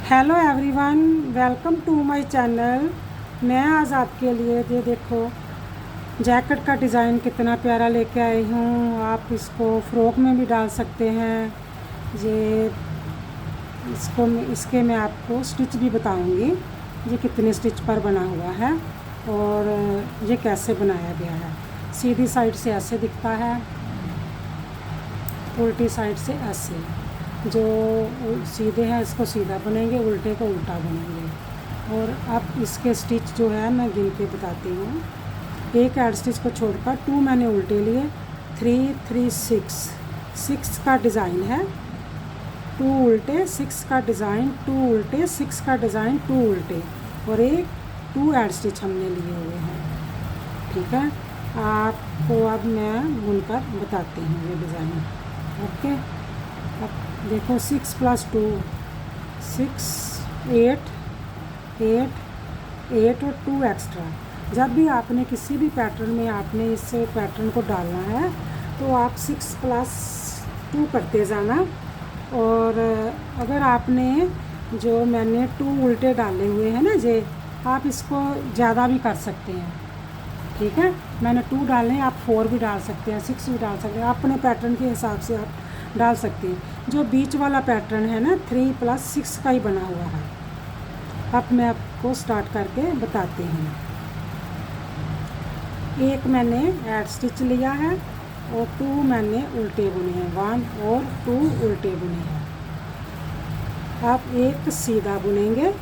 Hello everyone, welcome to my channel. मैं आज आपके लिए ये देखो जैकेट का डिज़ाइन कितना प्यारा लेके आई हूँ। आप इसको फ़्रॉक में भी डाल सकते हैं। ये इसके मैं आपको स्टिच भी बताऊँगी, ये कितने स्टिच पर बना हुआ है और ये कैसे बनाया गया है। सीधी साइड से ऐसे दिखता है, उल्टी साइड से ऐसे। जो सीधे हैं इसको सीधा बुनेंगे, उल्टे को उल्टा बुनेंगे। और अब इसके स्टिच जो है मैं गिन के बताती हूँ। एक ऐड स्टिच को छोड़कर 2 मैंने उल्टे लिए, 3 3 6 का डिज़ाइन है, 2 उल्टे 6 का डिज़ाइन, 2 उल्टे 6 का डिज़ाइन, 2 उल्टे और एक 2 ऐड स्टिच हमने लिए हुए हैं। ठीक है, आपको अब मैं बुनकर बताती हूँ ये डिज़ाइन। ओके, अब देखो 6 + 2 6 8 8 8 और 2 एक्स्ट्रा। जब भी आपने किसी भी पैटर्न में आपने इस पैटर्न को डालना है तो आप 6 + 2 करते जाना। और अगर आपने जो मैंने 2 उल्टे डाले हुए हैं ना जे, आप इसको ज़्यादा भी कर सकते हैं। ठीक है, मैंने 2 डाले हैं, आप 4 भी डाल सकते हैं, 6 भी डाल सकते हैं, अपने पैटर्न के हिसाब से आप डाल सकते हैं। जो बीच वाला पैटर्न है ना 3 + 6 का ही बना हुआ है। अब मैं आपको स्टार्ट करके बताती हूँ। एक मैंने ऐड स्टिच लिया है और 2 मैंने उल्टे बुने हैं, 1 और 2 उल्टे बुने हैं। अब एक सीधा बुनेंगे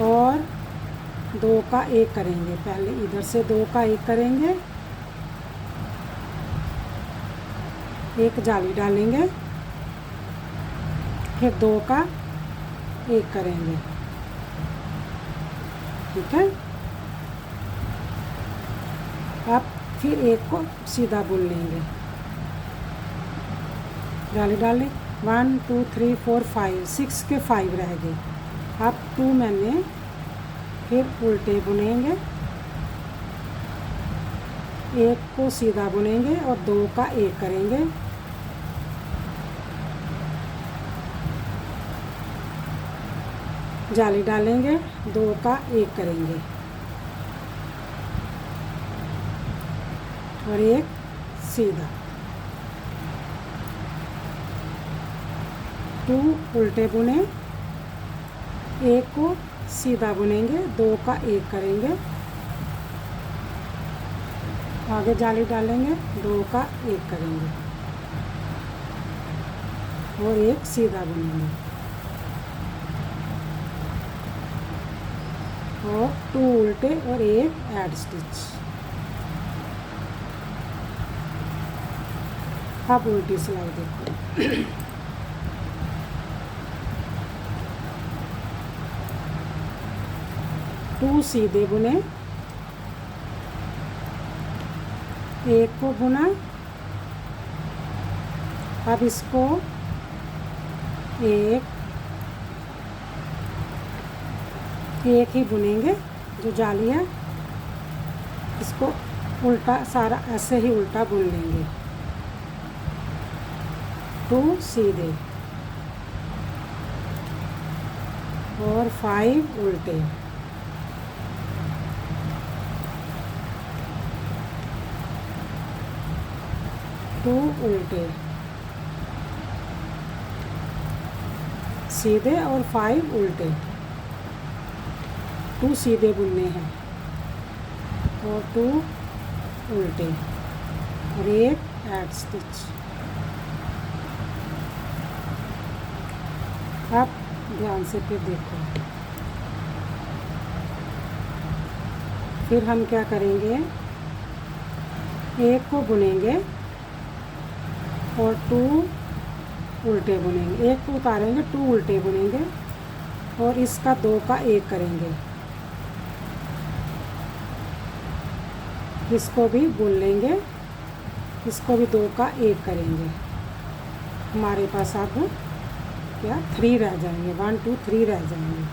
और 2 का 1 करेंगे। पहले इधर से 2 का 1 करेंगे, एक जाली डालेंगे, फिर 2 का 1 करेंगे। ठीक है, अब फिर एक को सीधा बुन लेंगे, जाली डालें, 1 2 3 4 5 6 के 5 रह गए। अब 2 मैंने फिर उल्टे बुनेंगे, एक को सीधा बुनेंगे और 2 का 1 करेंगे, जाली डालेंगे, 2 का 1 करेंगे और एक सीधा, 2 उल्टे बुने, एक को सीधा बुनेंगे, 2 का 1 करेंगे, आगे जाली डालेंगे, 2 का 1 करेंगे और एक सीधा बुनेंगे और 2 उल्टे और एक ऐड स्टिच। अब उल्टी सिलाई देखो। 2 सीधे बुने, एक को बुना। अब इसको एक ही बुनेंगे, जो जाली है इसको उल्टा सारा ऐसे ही उल्टा बुन लेंगे। 2 सीधे और 5 उल्टे, टू उल्टे सीधे और 5 उल्टे। 2 सीधे बुनने हैं और 2 उल्टे और एक ऐड स्टिच। अब ध्यान से फिर देखो, फिर हम क्या करेंगे, एक को बुनेंगे और 2 उल्टे बुनेंगे, एक को उतारेंगे, 2 उल्टे बुनेंगे और इसका 2 का 1 करेंगे, इसको भी बुन लेंगे, इसको भी 2 का 1 करेंगे। हमारे पास अब क्या 3 रह जाएंगे, 1 2 3 रह जाएंगे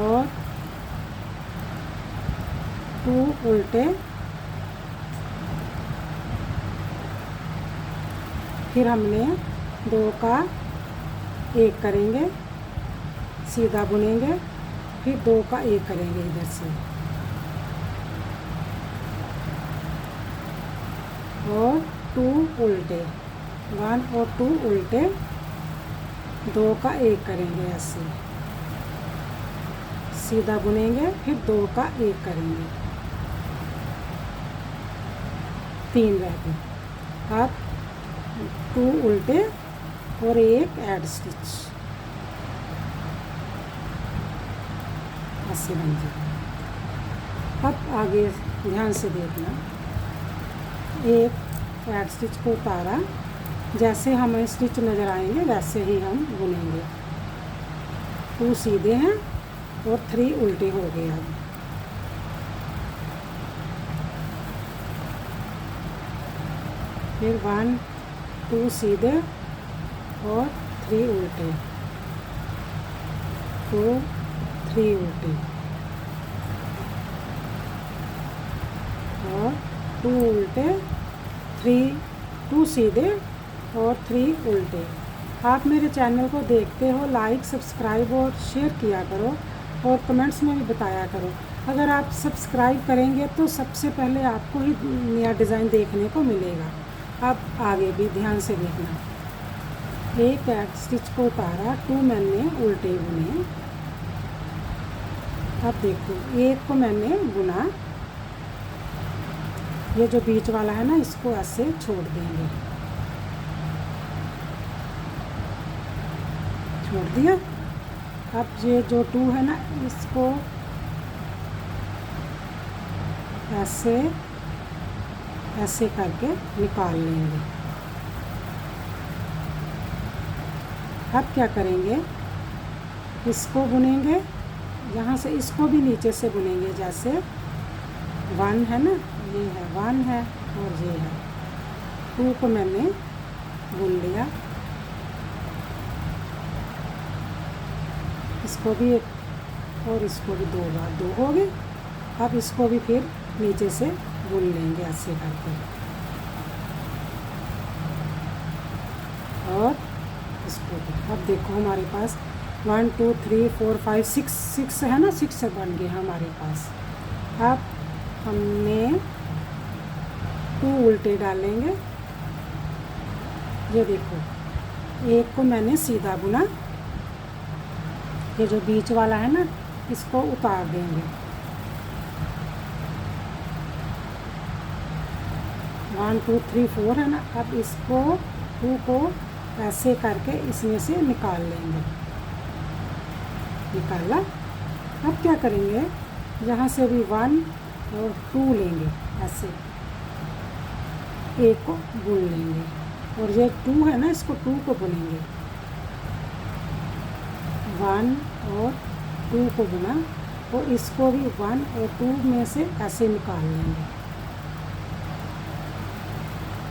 और 2 उल्टे, फिर हमने 2 का 1 करेंगे, सीधा बुनेंगे, फिर 2 का 1 करेंगे इधर से, और 2 उल्टे, 1 और 2 उल्टे, 2 का 1 करेंगे ऐसे, सीधा बुनेंगे, फिर 2 का 1 करेंगे, 3 रह गए। अब 2 उल्टे और 1 ऐड स्टिच, ऐसे बन जाए। अब आगे ध्यान से देखना, एक ऐड स्टिच को उतारा, जैसे हमें स्टिच नज़र आएंगे वैसे ही हम बुनेंगे। 2 सीधे हैं और 3 उल्टे हो गए। अब फिर 1 2 सीधे और 3 उल्टे, 2 3 उल्टे, और 2 उल्टे, 2 सीधे और 3 उल्टे। आप मेरे चैनल को देखते हो, लाइक सब्सक्राइब और शेयर किया करो, और कमेंट्स में भी बताया करो। अगर आप सब्सक्राइब करेंगे तो सबसे पहले आपको ही नया डिज़ाइन देखने को मिलेगा। अब आगे भी ध्यान से देखना, एक ऐड स्टिच को उतारा, 2 मैंने उल्टे बुने। अब देखो, एक को मैंने बुना, ये जो बीच वाला है ना, इसको ऐसे छोड़ देंगे, छोड़ दिया। अब ये जो 2 है ना, इसको ऐसे ऐसे करके निकाल लेंगे। अब क्या करेंगे, इसको बुनेंगे, यहाँ से इसको भी नीचे से बुनेंगे, जैसे 1 है ना, ये है 1 है और ये है 2 को मैंने बुन लिया, इसको भी एक और इसको भी 2 बार 2 हो गए। अब इसको भी फिर नीचे से बुन लेंगे ऐसे करके, और इसको भी। अब देखो हमारे पास 1 2 3 4 5 6 है ना, 6 बन गए हमारे पास। अब हमने 2 उल्टे डालेंगे, ये देखो, एक को मैंने सीधा बुना, ये जो बीच वाला है ना, इसको उतार देंगे, 1 2 3 4 है ना। अब इसको 2 को ऐसे करके इसमें से निकाल लेंगे, निकाला। अब क्या करेंगे, यहाँ से भी 1 और 2 लेंगे, ऐसे एक को बुन लेंगे, और ये 2 है ना, इसको 2 को बुनेंगे, 1 और 2 को बुना, और इसको भी 1 और 2 में से ऐसे निकाल लेंगे,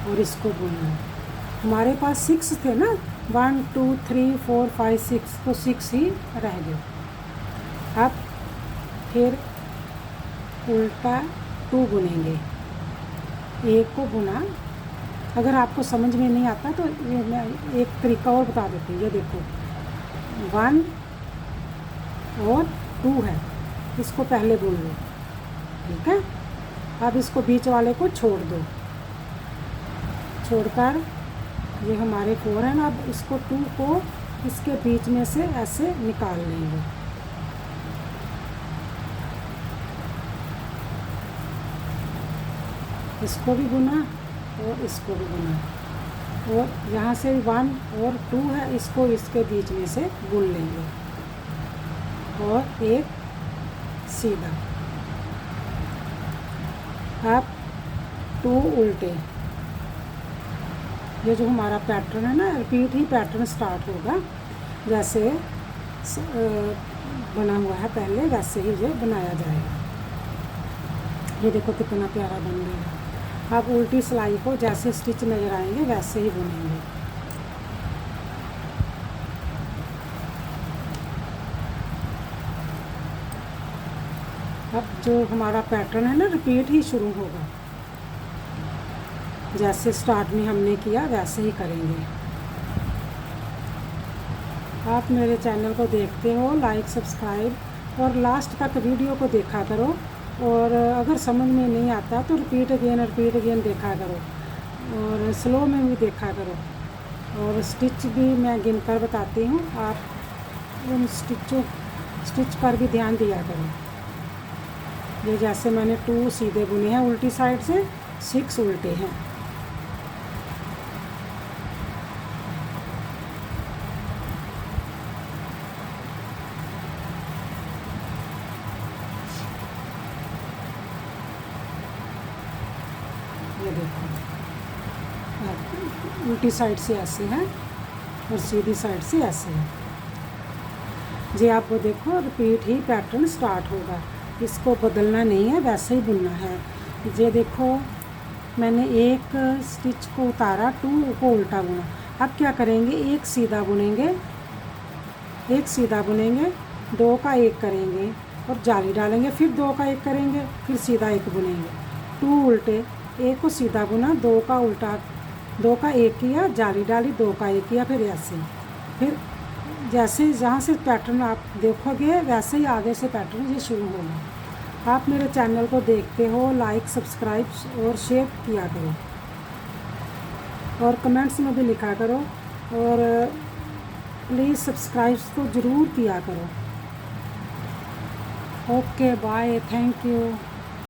और इसको बुनना। हमारे पास 6 थे ना, 1 2 3 4 5 6, तो 6 ही रह गए। अब फिर उल्टा 2 बुनेंगे, एक को बुना। अगर आपको समझ में नहीं आता तो ये मैं एक तरीका और बता देती हूँ। ये देखो, 1 और 2 है, इसको पहले बुन लो, ठीक है। अब इसको बीच वाले को छोड़ दो, छोड़कर ये हमारे 4 है ना, अब इसको 2 को इसके बीच में से ऐसे निकाल लेंगे, इसको भी बुना और इसको भी बुना, और यहाँ से 1 और 2 है, इसको इसके बीच में से बुन लेंगे, और एक सीधा। अब 2 उल्टे, ये जो हमारा पैटर्न है ना, रिपीट ही पैटर्न स्टार्ट होगा, जैसे बना हुआ है पहले वैसे ही ये बनाया जाएगा। ये देखो कितना प्यारा बन गया। अब उल्टी सिलाई को जैसे स्टिच नज़र आएंगे वैसे ही बुनेंगे। अब जो हमारा पैटर्न है ना, रिपीट ही शुरू होगा, जैसे स्टार्ट में हमने किया वैसे ही करेंगे। आप मेरे चैनल को देखते हो, लाइक सब्सक्राइब और लास्ट तक वीडियो को देखा करो। और अगर समझ में नहीं आता तो रिपीट अगेन देखा करो और स्लो में भी देखा करो। और स्टिच भी मैं गिन कर बताती हूँ, आप उन स्टिच पर भी ध्यान दिया करो। ये जैसे मैंने 2 सीधे बुने हैं उल्टी साइड से, 6 उल्टे हैं। ये देखो, उल्टी साइड से ऐसे है और सीधी साइड से ऐसे है। जी आप वो देखो, रिपीट ही पैटर्न स्टार्ट होगा, इसको बदलना नहीं है, वैसे ही बुनना है। ये देखो, मैंने एक स्टिच को उतारा, 2 को उल्टा बुना। अब क्या करेंगे, एक सीधा बुनेंगे, 2 का 1 करेंगे और जाली डालेंगे, फिर 2 का 1 करेंगे, फिर सीधा 1 बुनेंगे। 2 उल्टे, 1 को सीधा बुना, 2 का उल्टा, 2 का 1 किया, जाली डाली, 2 का 1 किया, फिर ऐसे। फिर जैसे जहाँ से पैटर्न आप देखोगे वैसे ही आगे से पैटर्न ये शुरू होगा। आप मेरे चैनल को देखते हो, लाइक सब्सक्राइब और शेयर किया करो और कमेंट्स में भी लिखा करो और प्लीज़ सब्सक्राइब तो ज़रूर किया करो। Okay bye, thank you.